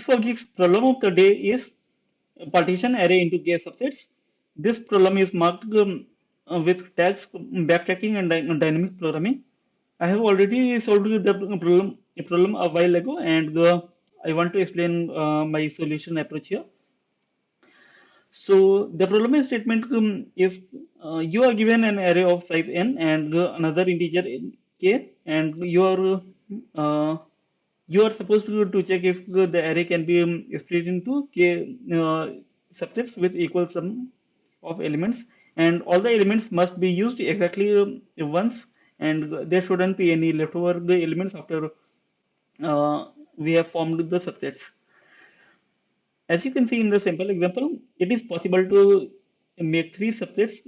For Geeks problem of the day is partition array into k subsets. This problem is marked with tags, backtracking, and dynamic programming. I have already solved the problem a while ago, and I want to explain my solution approach here. So the problem statement is you are given an array of size n and another integer k, and uh, you are supposed to check if the array can be split into k subsets with equal sum of elements, and all the elements must be used exactly once, and there shouldn't be any leftover the elements after we have formed the subsets. As you can see in the simple example, it is possible to make three subsets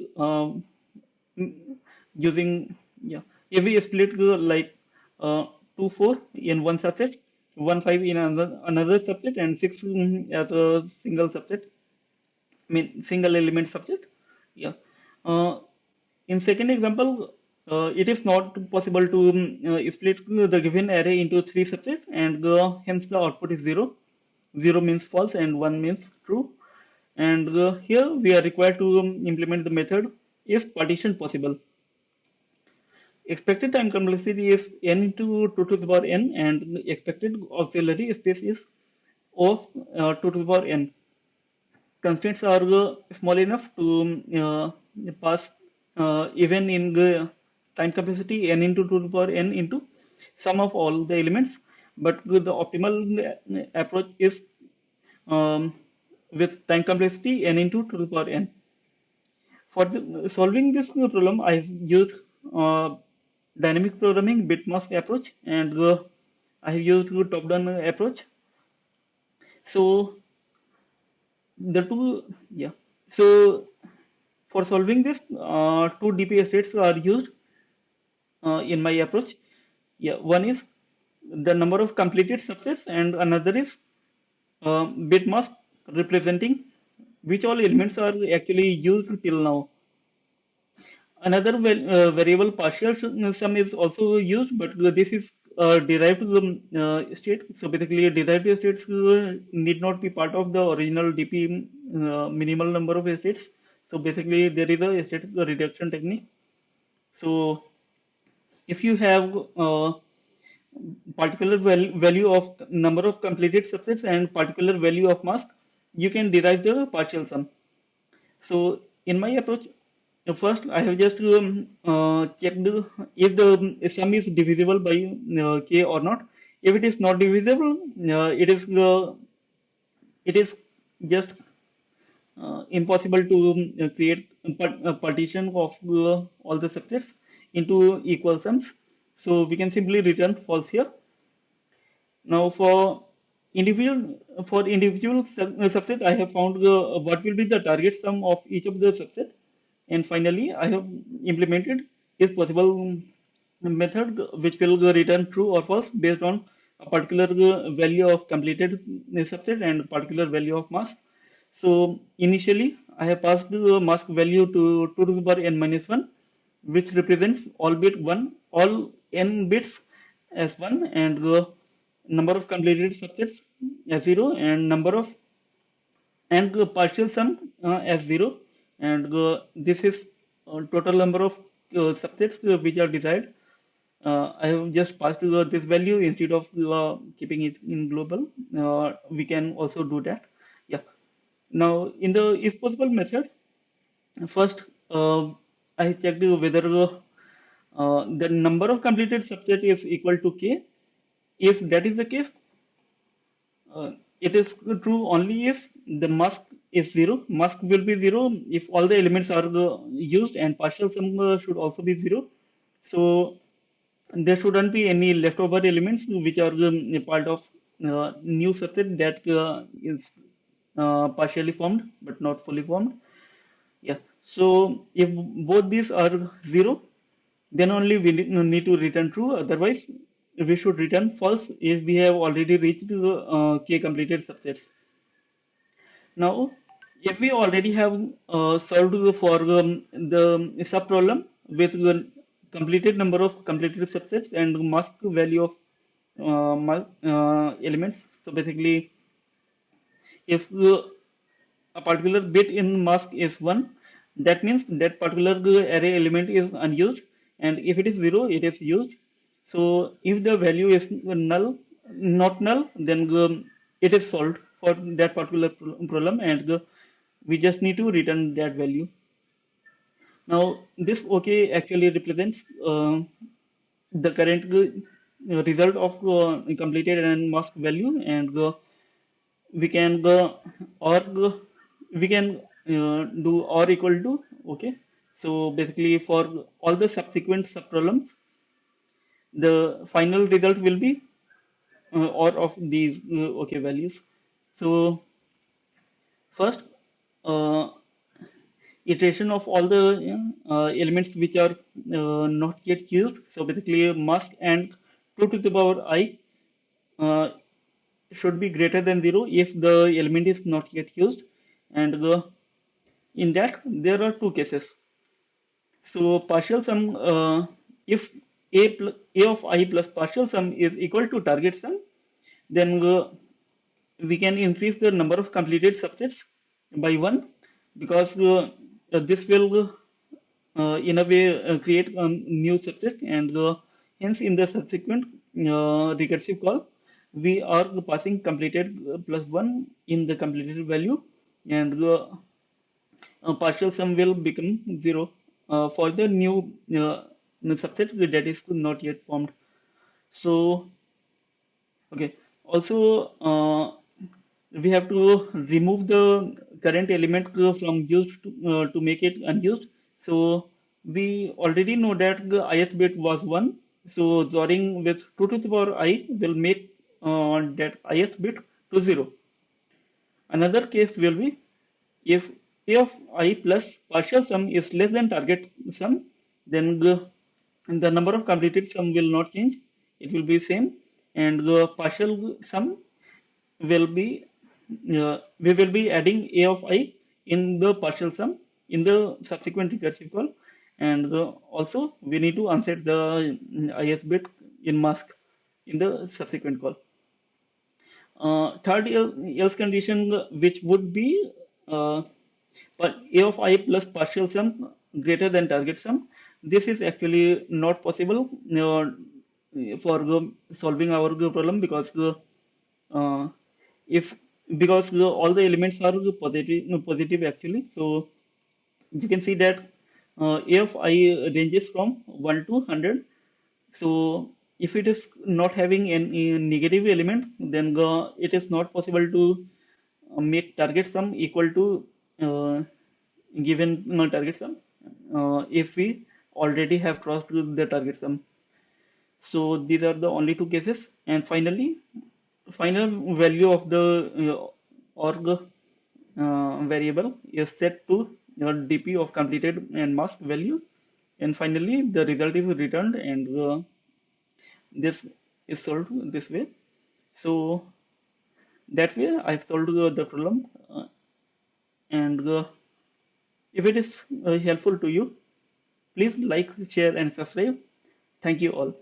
using, yeah, if we split like 2 4 in one subset, 1 5 in another subset, and 6 as a single subset, I mean single element subset. Yeah. Uh, in second example, it is not possible to split the given array into three subsets, and hence the output is 0. 0 means false and 1 means true. And here we are required to implement the method is partition possible. Expected time complexity is n into 2 to the power n, and expected auxiliary space is of 2 to the power n. Constraints are small enough to pass even in the time capacity n into 2 to the power n into sum of all the elements, but the optimal approach is um, with time complexity n into 2 to the power n. For solving this problem, I've used dynamic programming Bitmask approach, and I have used top-down approach. So the two, yeah. So for solving this, two DP states are used in my approach. Yeah, one is the number of completed subsets, and another is Bitmask representing which all elements are actually used till now. Another variable partial sum is also used, but this is derived state. So basically, derived states need not be part of the original DP minimal number of states. So basically, there is a state reduction technique. So if you have particular value of number of completed subsets and particular value of mask, you can derive the partial sum. So in my approach, first I have just checked if the sum is divisible by k or not. If it is not divisible, it is just impossible to create a partition of all the subsets into equal sums. So we can simply return false here. Now for individual subset, I have found what will be the target sum of each of the subset, and finally I have implemented is possible method which will return true or false based on a particular value of completed subset and particular value of mask. So initially I have passed the mask value to 2 to the power n minus 1, which represents all bit 1, all n bits as 1, and number of completed subsets as 0, and number of and partial sum as 0, and this is total number of subsets which are desired. I have just passed this value instead of keeping it in global. We can also do that. Yeah. Now in the if possible method, first I checked whether the number of completed subset is equal to k. If that is the case, it is true only if the mask is 0. Mask will be 0 if all the elements are used, and partial sum should also be 0. So there shouldn't be any leftover elements which are a part of new subset that is partially formed but not fully formed. Yeah. So if both these are 0, then only we need to return true. Otherwise, we should return false if we have already reached k completed subsets. Now, if we already have solved for the sub problem with the completed number of completed subsets and mask value of elements, so basically If a particular bit in mask is 1, that means that particular array element is unused, and if it is 0, it is used. So if the value is null, not null, then it is solved for that particular problem, and we just need to return that value. Now this OK actually represents the current result of completed and mask value, and we can or we can do or equal to. Okay, so basically for all the subsequent subproblems, the final result will be or of these okay values. So first, uh, iteration of all the elements which are not yet used. So basically mask and 2 to the power I uh, should be greater than 0 if the element is not yet used, and in that there are two cases. So partial sum, if a of I plus partial sum is equal to target sum, then we can increase the number of completed subsets by 1, because this will in a way create a new subset, and hence in the subsequent recursive call we are passing completed plus 1 in the completed value, and partial sum will become 0 for the new subset that is not yet formed. So, okay. Also, we have to remove the current element from used to make it unused. So, we already know that the ith bit was 1. So, XORing with 2 to the power I will make that ith bit to 0. Another case will be if a of I plus partial sum is less than target sum, then the number of completed sum will not change. It will be same, and the partial sum will be we will be adding a of I in the partial sum in the subsequent recursive call, and also we need to unset the is bit in mask in the subsequent call. Third else condition, which would be uh, but a of I plus partial sum greater than target sum. This is actually not possible for solving our problem, because uh, if because all the elements are positive actually. So you can see that a of I ranges from 1 to 100. So if it is not having any negative element, then it is not possible to make target sum equal to given target sum if we already have crossed the target sum. So these are the only two cases, and finally, final value of the org variable is set to dp of completed and mask value, and finally the result is returned, and this is solved this way. So that way I've solved the problem, and if it is helpful to you, please like, share, and subscribe. Thank you all.